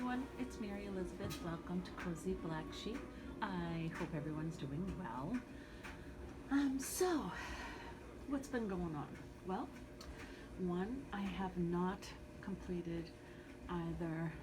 everyone, it's Mary Elizabeth. Welcome to Cozy Black Sheep. I hope everyone's doing well. So, what's been going on? Well, one, I have not completed either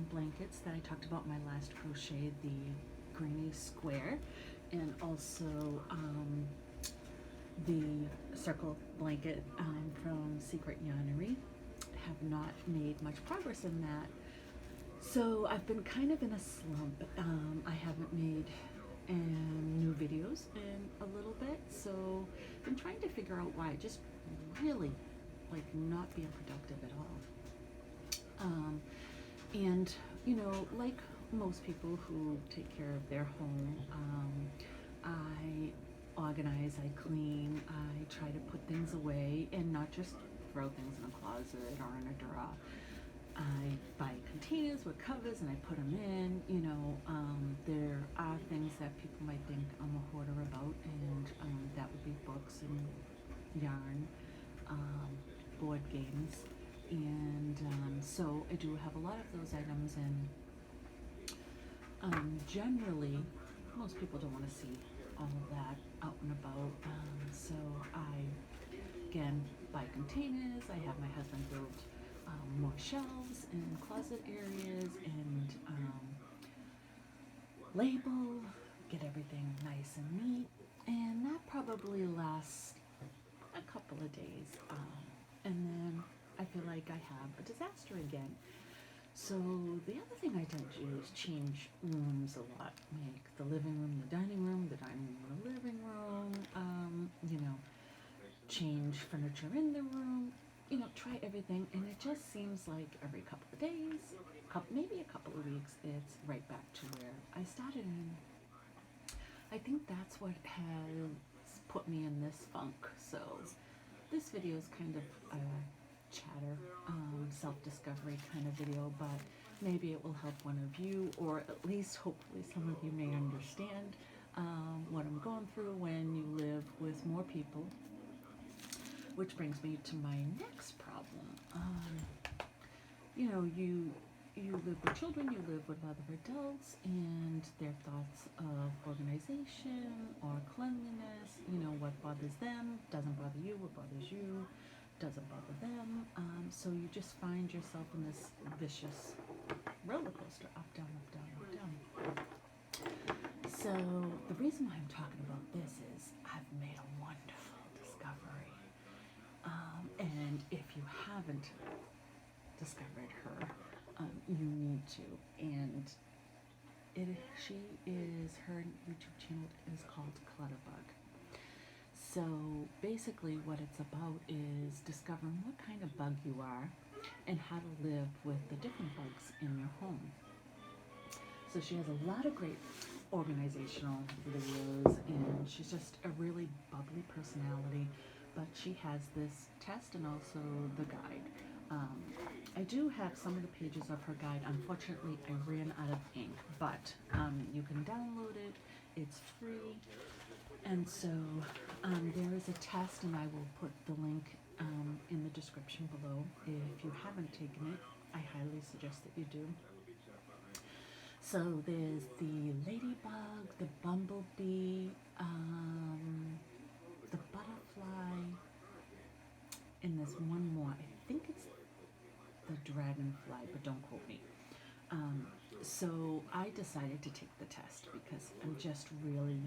blankets that I talked about in my last crochet, the greeny square, and also the circle blanket from Secret Yarnery. Have not made much progress in that. So I've been kind of in a slump. I haven't made new videos in a little bit, so I've been trying to figure out why. Just really like not being productive at all. And you know, like most people who take care of their home, I organize, I clean, I try to put things away and not just throw things in a closet or in a drawer. I buy containers with covers and I put them in. You know, there are things that people might think I'm a hoarder about, and that would be books and yarn, board games, and so I do have a lot of those items, and generally, most people don't want to see all of that out and about. So I, again, buy containers. I have my husband build more shelves and closet areas, and label, get everything nice and neat, and that probably lasts a couple of days, and then I feel like I have a disaster again. So the other thing I tend to do is change rooms a lot, make the living room the dining room the living room, you know, change furniture in the room, you know, try everything, and it just seems like every couple of days, maybe a couple of weeks, it's right back to where I started. And I think that's what has put me in this funk. So this video is kind of a chatter, self-discovery kind of video, but maybe it will help one of you, or at least hopefully some of you may understand what I'm going through when you live with more people. Which brings me to my next problem. You know, you live with children, you live with other adults, and their thoughts of organization or cleanliness, you know, what bothers them doesn't bother you, what bothers you doesn't bother them. So you just find yourself in this vicious roller coaster, up, down, up, down, up, down. So the reason why I'm talking about this is I've made a wonderful discovery. And if you haven't discovered her, you need to. And her YouTube channel is called Clutter Bug. So basically what it's about is discovering what kind of bug you are and how to live with the different bugs in your home. So she has a lot of great organizational videos, and she's just a really bubbly personality. But she has this test and also the guide. I do have some of the pages of her guide. Unfortunately, I ran out of ink, but you can download it. It's free. And so there is a test, and I will put the link in the description below. If you haven't taken it, I highly suggest that you do. So there's the ladybug, the bumblebee, the butterfly, and there's one more. I think it's the dragonfly, but don't quote me. So I decided to take the test because I'm just really,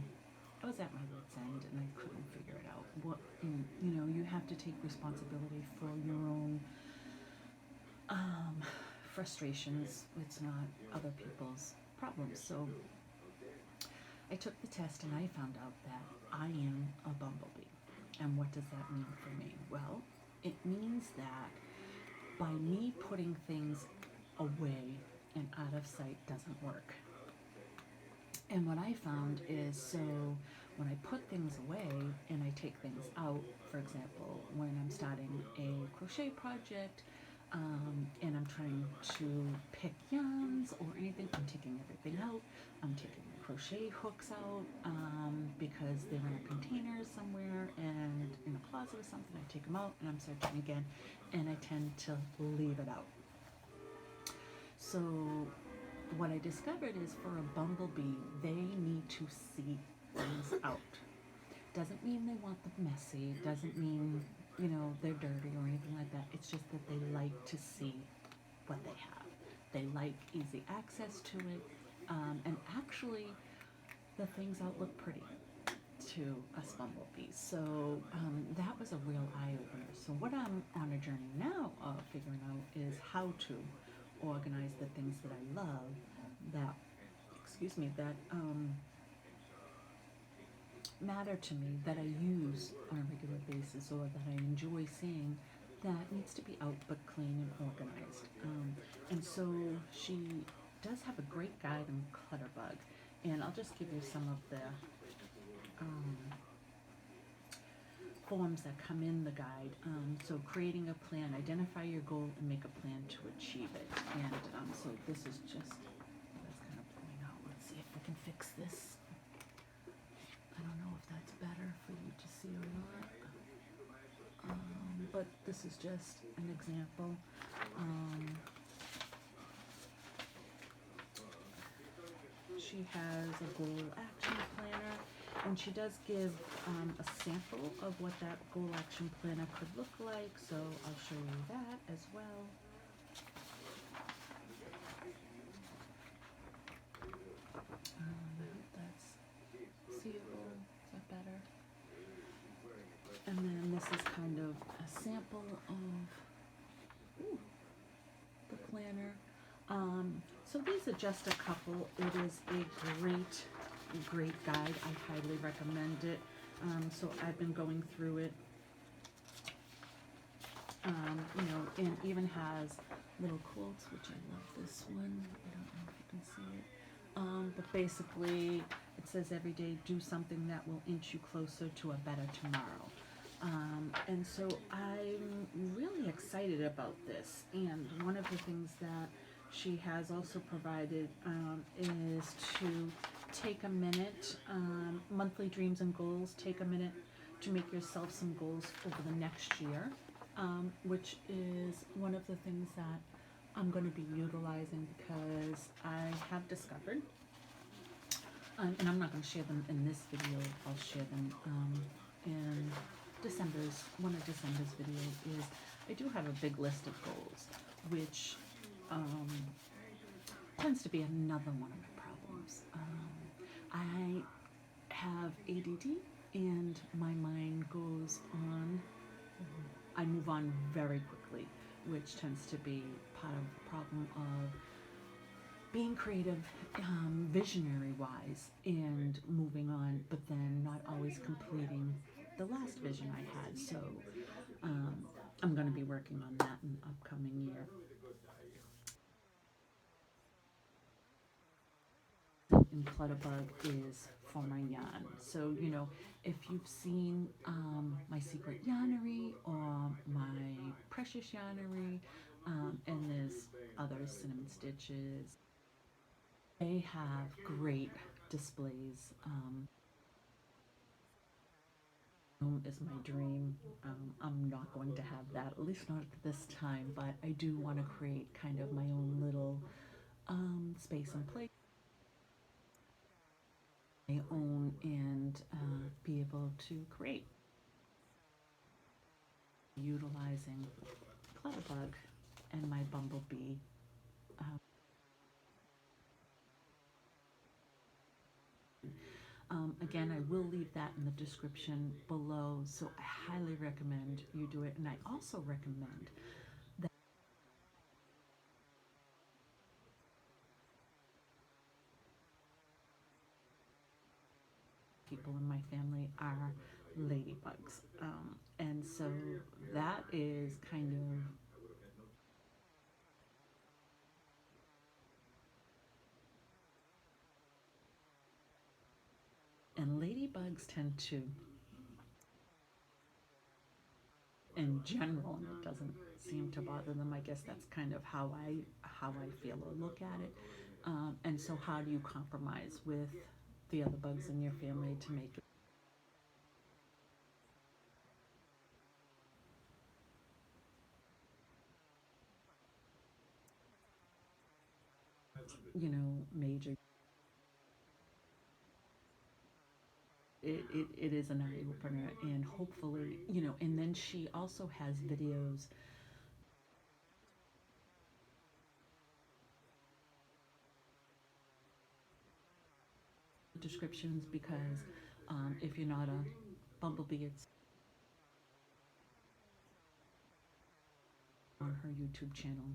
I was at my wit's end and I couldn't figure it out. You know, you have to take responsibility for your own frustrations. It's not other people's problems. So I took the test and I found out that I am a bumblebee. And what does that mean for me? Well, it means that by me putting things away and out of sight doesn't work. And what I found is, so when I put things away and I take things out, for example, when I'm starting a crochet project, and I'm trying to pick yarns or anything, I'm taking everything out. I'm taking the crochet hooks out because they're in a container somewhere and in a closet or something. I take them out and I'm searching again, and I tend to leave it out. So what I discovered is for a bumblebee, they need to see things out. Doesn't mean they want them messy, doesn't mean, they're dirty or anything like that. It's just that they like to see what they have. They like easy access to it. And actually, the things out look pretty to us bumblebees. So that was a real eye opener. So what I'm on a journey now of figuring out is how to organize the things that I love, that, excuse me, that matter to me, that I use on a regular basis, or that I enjoy seeing, that needs to be out but clean and organized. And so she does have a great guide on Clutter Bug, and I'll just give you some of the um, forms that come in the guide. So creating a plan, identify your goal and make a plan to achieve it. And so this is just, that's kind of blowing out. Let's see if we can fix this. I don't know if that's better for you to see or not. But this is just an example. She has a goal action planner, and she does give a sample of what that goal action planner could look like, so I'll show you that as well. I hope that's seeable. Is that better? And then this is kind of a sample of the planner. So these are just a couple. It is a great guide. I highly recommend it. So I've been going through it, and even has little quotes, which I love this one. I don't know if you can see it. But basically, it says every day, do something that will inch you closer to a better tomorrow. And so I'm really excited about this. And one of the things that she has also provided is to take a minute, monthly dreams and goals, take a minute to make yourself some goals over the next year, which is one of the things that I'm going to be utilizing, because I have discovered, and I'm not going to share them in this video, I'll share them in one of December's videos, is I do have a big list of goals, which tends to be another one of my problems. I have ADD, and my mind goes on, I move on very quickly, which tends to be part of the problem of being creative, visionary wise, and moving on, but then not always completing the last vision I had. So I'm going to be working on that in the upcoming year. In Clutterbug is for my yarn. So, if you've seen my secret yarnery or my precious yarnery, and there's others, cinnamon stitches, they have great displays. Is my dream. I'm not going to have that, at least not at this time, but I do want to create kind of my own little space and place, my own, and be able to create utilizing Clutterbug and my bumblebee. Again, I will leave that in the description below, so I highly recommend you do it. And I also recommend that people in my family are ladybugs. And so that is kind of, and ladybugs tend to, in general, it doesn't seem to bother them. I guess that's kind of how I feel or look at it. And so how do you compromise with the other bugs in your family to make it? major. It is an eye opener, and hopefully, and then she also has videos descriptions because if you're not a bumblebee, it's on her YouTube channel.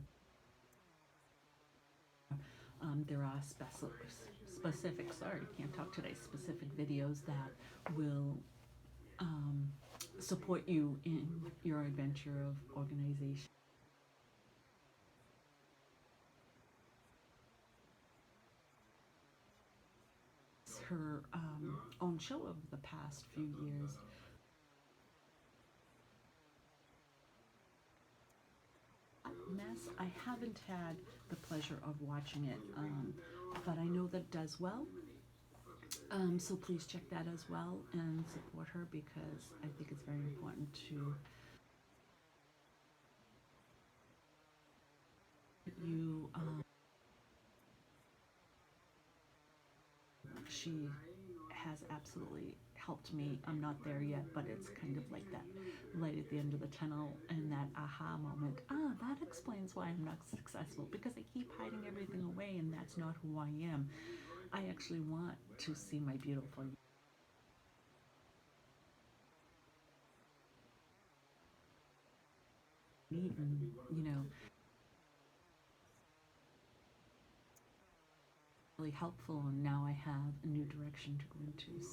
There are specific, sorry, can't talk today, specific videos that will support you in your adventure of organization. Her own show over the past few years. Mess, I haven't had the pleasure of watching it, but I know that does well. So please check that as well and support her because I think it's very important to you. She has absolutely helped me. I'm not there yet, but it's kind of like that light at the end of the tunnel and that aha moment. That explains why I'm not successful because I keep hiding everything away and that's not who I am. I actually want to see my beautiful meet and, really helpful. And now I have a new direction to go into.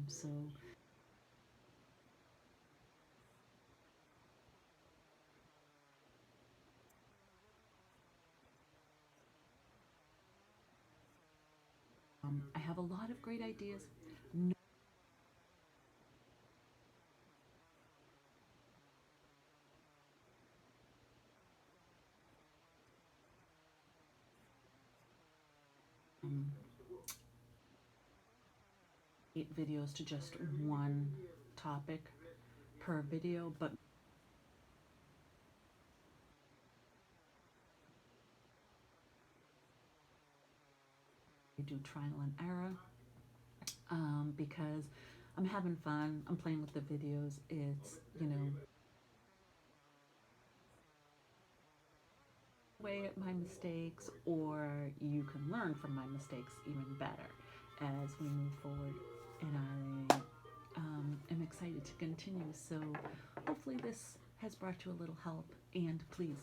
So I have a lot of great ideas. No, um, 8 videos to just one topic per video, but I do trial and error because I'm having fun. I'm playing with the videos. It's, away at my mistakes, or you can learn from my mistakes even better as we move forward. And I am excited to continue. So hopefully this has brought you a little help. And please